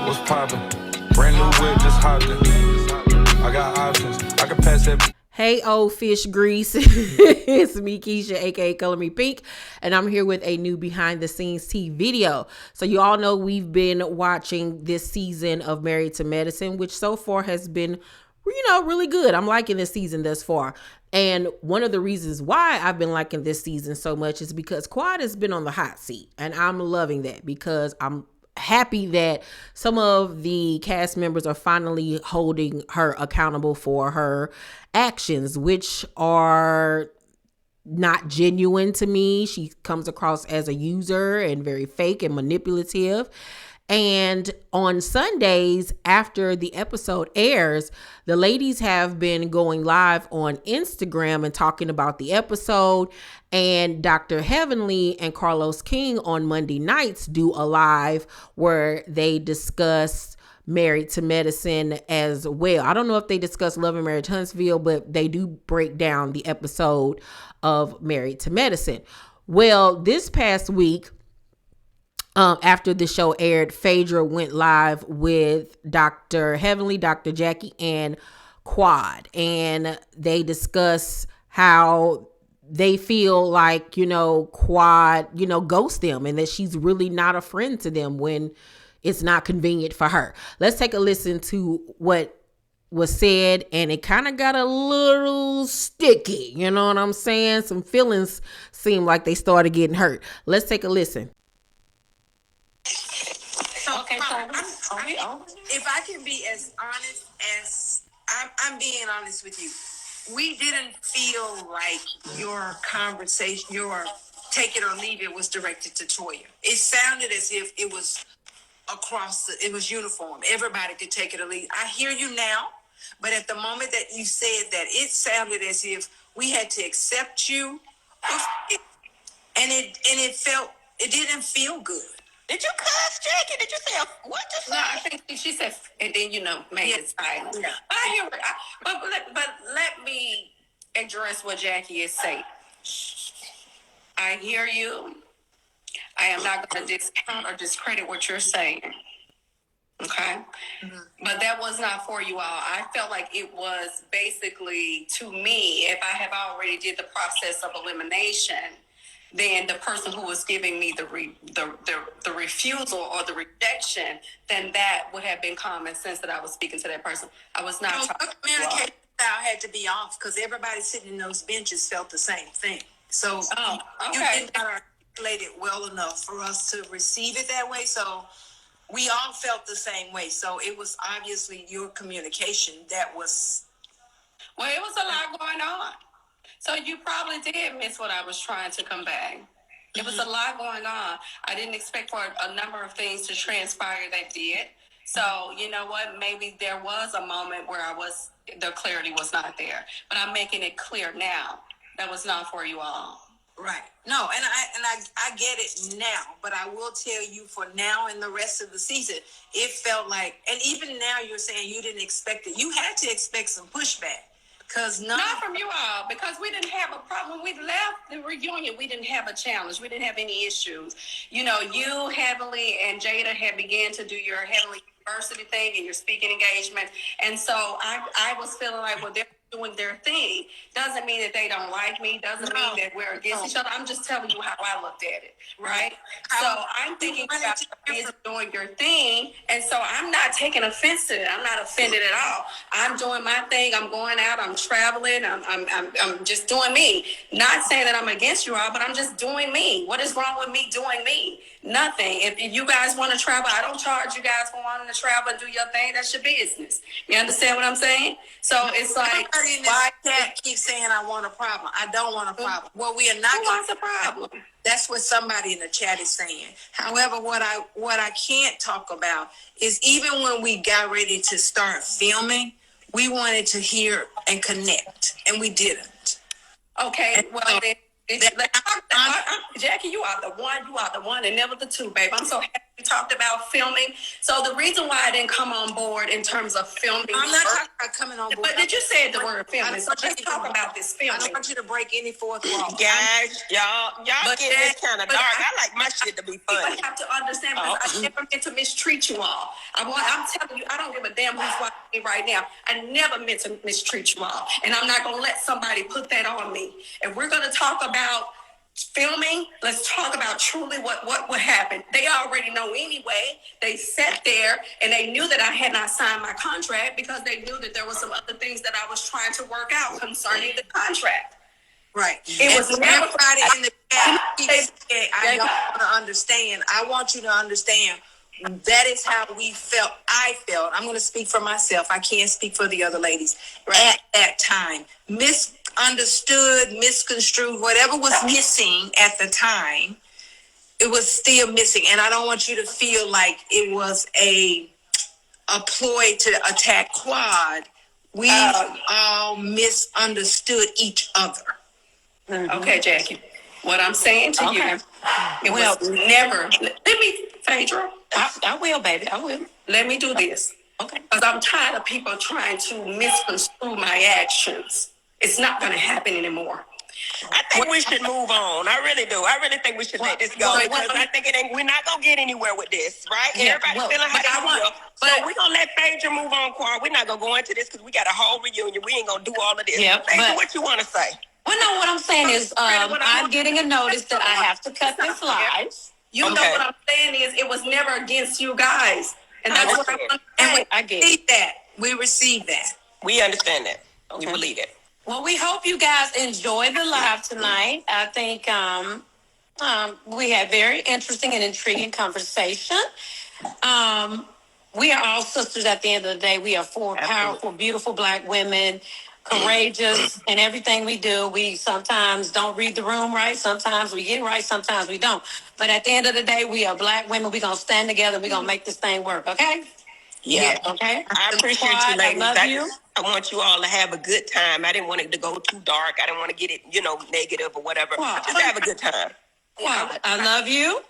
What's poppin'? Brand new whip, just hopped in. I got options. I can pass that. Hey, old fish grease. It's me, Keisha, aka Color Me Pynk, and I'm here with a new behind the scenes tea video. So you all know we've been watching this season of Married to Medicine, which so far has been, really good. I'm liking this season thus far. And one of the reasons why I've been liking this season so much is because Quad has been on the hot seat, and I'm loving that because I'm happy that some of the cast members are finally holding her accountable for her actions, which are not genuine to me. She comes across as a user and very fake and manipulative. And on Sundays, after the episode airs, the ladies have been going live on Instagram and talking about the episode. And Dr. Heavenly and Carlos King on Monday nights do a live where they discuss Married to Medicine as well. I don't know if they discuss Love and Marriage Huntsville, but they do break down the episode of Married to Medicine. Well, this past week, after the show aired, Phaedra went live with Dr. Heavenly, Dr. Jackie, and Quad. And they discuss how they feel like, Quad, ghosts them and that she's really not a friend to them when it's not convenient for her. Let's take a listen to what was said, and it kind of got a little sticky. You know what I'm saying? Some feelings seem like they started getting hurt. Let's take a listen. Okay, so if I can be as honest as I'm being honest with you, we didn't feel like your conversation, your take it or leave it, was directed to Toya. It sounded as if it was it was uniform. Everybody could take it or leave. I hear you now, but at the moment that you said that, it sounded as if we had to accept you, and it didn't feel good. Did you cuss, Jackie? Did you say what? No, I think she said, and then made it silent. Yeah. But I hear, but let me address what Jackie is saying. I hear you. I am not going to discount or discredit what you're saying. Okay, but that was not for you all. I felt like it was basically, to me, if I have already did the process of elimination, then the person who was giving me the refusal or the rejection, then that would have been common sense that I was speaking to that person. I was not. The communication style had to be off because everybody sitting in those benches felt the same thing. So you did not articulate it well enough for us to receive it that way. So we all felt the same way. So it was obviously your communication that was. Well, it was a lot going on. So you probably did miss what I was trying to convey. It was a lot going on. I didn't expect for a number of things to transpire that did. So, you know what? Maybe there was a moment where the clarity was not there. But I'm making it clear now. That was not for you all. Right. No, and I get it now, but I will tell you, for now and the rest of the season, it felt like, and even now you're saying you didn't expect it. You had to expect some pushback. Not from you all, because we didn't have a problem. When we left the reunion, we didn't have a challenge. We didn't have any issues. You Heavenly and Jada had began to do your Heavenly University thing and your speaking engagement. And so I was feeling like, well, they're doing their thing. Doesn't mean that they don't like me. Doesn't mean that we're against each other. I'm just telling you how I looked at it, right? So I'm thinking about you doing your thing, and so I'm not taking offense to it. I'm not offended at all. I'm doing my thing. I'm going out. I'm traveling. I'm just doing me. Not saying that I'm against you all, but I'm just doing me. What is wrong with me doing me? Nothing. If you guys want to travel, I don't charge you guys for wanting to travel and do your thing. That's your business. You understand what I'm saying? So it's like, why cat keep saying I want a problem? I don't want a problem. Well, we are not. Who wants a problem? That's what somebody in the chat is saying. However, what I can't talk about is, even when we got ready to start filming, we wanted to hear and connect, and we didn't. Okay, and well, so, Jackie, you are the one, and never the two, babe. I'm so happy We talked about filming. So the reason why I didn't come on board in terms of filming. I'm not talking about coming on board. But did you say the word filming? So let's talk about this I filming. don't want you to break any fourth wall. Guys, y'all But get this kind of but dark. I like my shit to be funny. People have to understand because I never meant to mistreat you all. I'm telling you, I don't give a damn who's watching me right now. I never meant to mistreat you all. And I'm not going to let somebody put that on me. If we're going to talk about filming, let's talk about truly what happened. They already know anyway. They sat there and they knew that I had not signed my contract because they knew that there was some other things that I was trying to work out concerning the contract. Right. It was never everybody in the chat. I don't want to understand. I want you to understand. That is how we felt. I felt. I'm going to speak for myself. I can't speak for the other ladies. Right. At that time, misunderstood, misconstrued, whatever was missing at the time, it was still missing. And I don't want you to feel like it was a ploy to attack Quad. We all misunderstood each other. Okay, Jackie. What I'm saying to you, it was never. Let me, Phaedra. I will, baby. I will. Let me do this. Okay. Because I'm tired of people trying to misconstrue my actions. It's not going to happen anymore. I think we should move on. I really do. I really think we should let this go because I think we're not going to get anywhere with this, right? Yeah, Everybody's feeling how they feel. So we're going to let Phaedra move on, Quad. We're not going to go into this because we got a whole reunion. We ain't going to do all of this. Yeah, Phaedra, what you want to say? Well, no, what I'm saying is I'm getting a notice that I have to cut this live. You know what I'm saying is it was never against you guys. And that's what I want to say. I get Received that. We received that. We understand that. We believe it. Well, we hope you guys enjoy the live tonight. I think we had very interesting and intriguing conversation. We are all sisters at the end of the day. We are four powerful, beautiful Black women, courageous in everything we do. We sometimes don't read the room right. Sometimes we get it right. Sometimes we don't. But at the end of the day, we are Black women. We're going to stand together. We're going to make this thing work. Okay? Yeah. Okay. I appreciate you, ladies. I love you. I want you all to have a good time. I didn't want it to go too dark. I didn't want to get it, negative or whatever. Just have a good time. Well, I love you.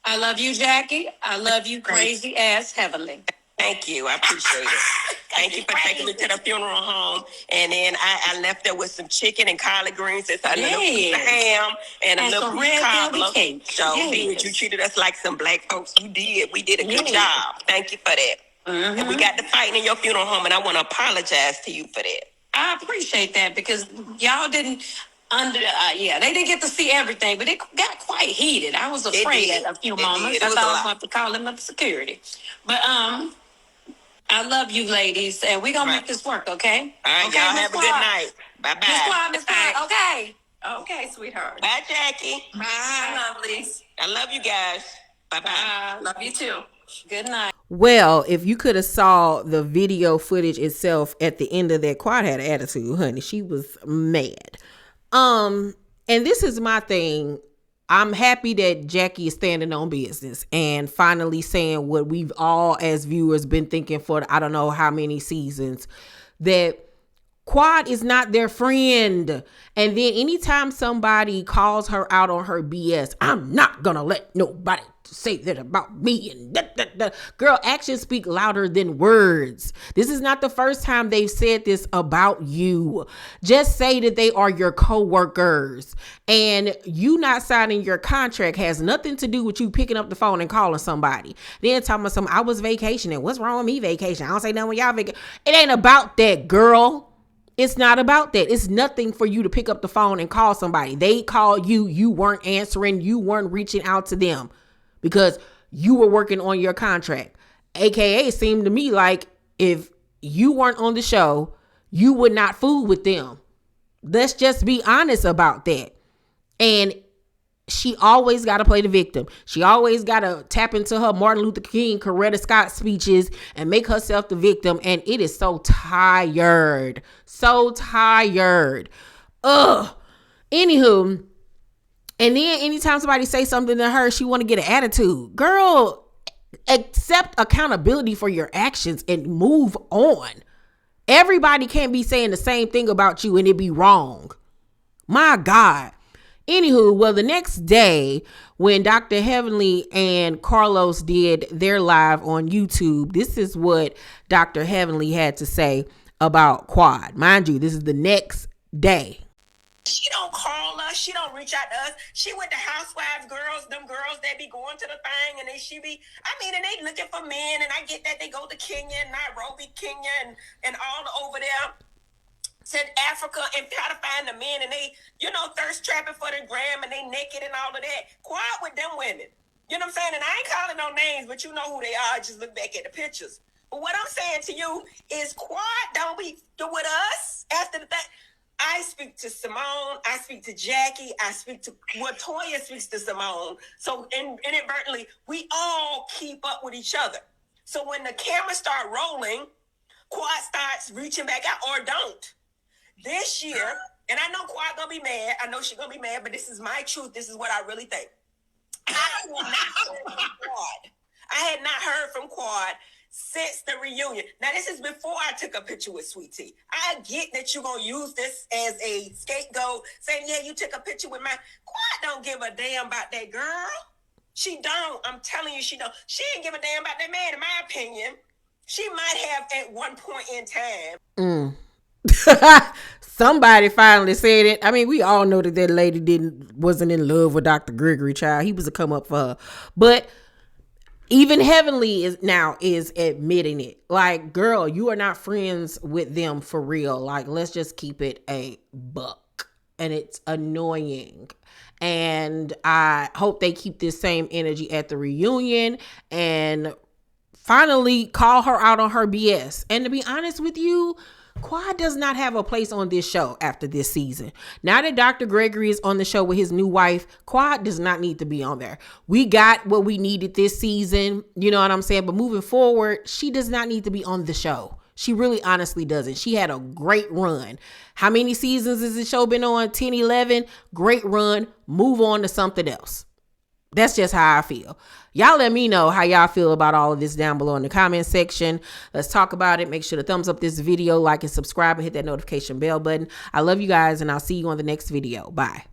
I love you, Jackie. I love you, crazy ass heavenly. Thank you. I appreciate it. Thank you for taking me to the funeral home. And then I left there with some chicken and collard greens, a little piece of ham, and a little piece of cobbler. So, you treated us like some Black folks. You did. We did a good job. Thank you for that. And we got to fighting in your funeral home, and I want to apologize to you for that. I appreciate that because y'all didn't they didn't get to see everything, but it got quite heated. I was afraid at a few moments. I thought I was going to have to call them up security. But I love you ladies, and we're going to make this work, okay? All right, okay, y'all have a good night. Bye-bye. Miss Quad, okay. Okay, sweetheart. Bye, Jackie. Bye, lovelies. I love you guys. Bye-bye. Love you too. Good night. Well, if you could have saw the video footage itself at the end of that, Quad had an attitude, honey. She was mad. And this is my thing. I'm happy that Jackie is standing on business and finally saying what we've all as viewers been thinking for I don't know how many seasons, that Quad is not their friend. And then anytime somebody calls her out on her BS, I'm not gonna let nobody say that about me. And girl, actions speak louder than words. This is not the first time they've said this about you. Just say that they are your co-workers, and you not signing your contract has nothing to do with you picking up the phone and calling somebody. Then talking about I was vacationing. What's wrong with me vacation? I don't say nothing when y'all vacation. It ain't about that, girl. It's not about that. It's nothing for you to pick up the phone and call somebody. They called you. You weren't answering. You weren't reaching out to them because you were working on your contract. AKA, it seemed to me like if you weren't on the show, you would not fool with them. Let's just be honest about that. And she always got to play the victim. She always got to tap into her Martin Luther King, Coretta Scott speeches and make herself the victim. And it is so tired. So tired. Anywho, and then anytime somebody say something to her, she want to get an attitude. Girl, accept accountability for your actions and move on. Everybody can't be saying the same thing about you and it be wrong. My God. Anywho, well, the next day when Dr. Heavenly and Carlos did their live on YouTube, this is what Dr. Heavenly had to say about Quad. Mind you, this is the next day. She don't call us. She don't reach out to us. She went to Housewives girls, them girls that be going to the thing, and and they looking for men, and I get that they go to Kenya and Nairobi, Kenya, and all over there. Said Africa and try to find the men, and they, thirst trapping for the gram, and they naked and all of that. Quad with them women. You know what I'm saying? And I ain't calling no names, but you know who they are. Just look back at the pictures. But what I'm saying to you is Quad don't be with us after the fact. I speak to Simone, I speak to Jackie, I speak to Toya speaks to Simone. So inadvertently, we all keep up with each other. So when the cameras start rolling, Quad starts reaching back out or don't. This year, and I know Quad gonna be mad. I know she's gonna be mad, but this is my truth. This is what I really think. I had not heard from Quad. I had not heard from Quad since the reunion. Now, this is before I took a picture with Sweet Tea. I get that you're gonna use this as a scapegoat, saying, yeah, you took a picture with my Quad. Don't give a damn about that girl. She don't. I'm telling you, she don't. She didn't give a damn about that man, in my opinion. She might have at one point in time. Somebody finally said it. I mean, we all know that lady wasn't in love with Dr. Gregory, child. He was a come up for her. But even Heavenly is admitting it. Like, girl, you are not friends with them for real. Like, let's just keep it a buck. And it's annoying. And I hope they keep this same energy at the reunion and finally call her out on her BS. And to be honest with you, Quad does not have a place on this show after this season. Now that Dr. Gregory is on the show with his new wife, Quad does not need to be on there. We got what we needed this season. You know what I'm saying? But moving forward, she does not need to be on the show. She really honestly doesn't. She had a great run. How many seasons has the show been on? 10, 11? Great run. Move on to something else. That's just how I feel. Y'all let me know how y'all feel about all of this down below in the comment section. Let's talk about it. Make sure to thumbs up this video, like and subscribe, and hit that notification bell button. I love you guys, and I'll see you on the next video. Bye.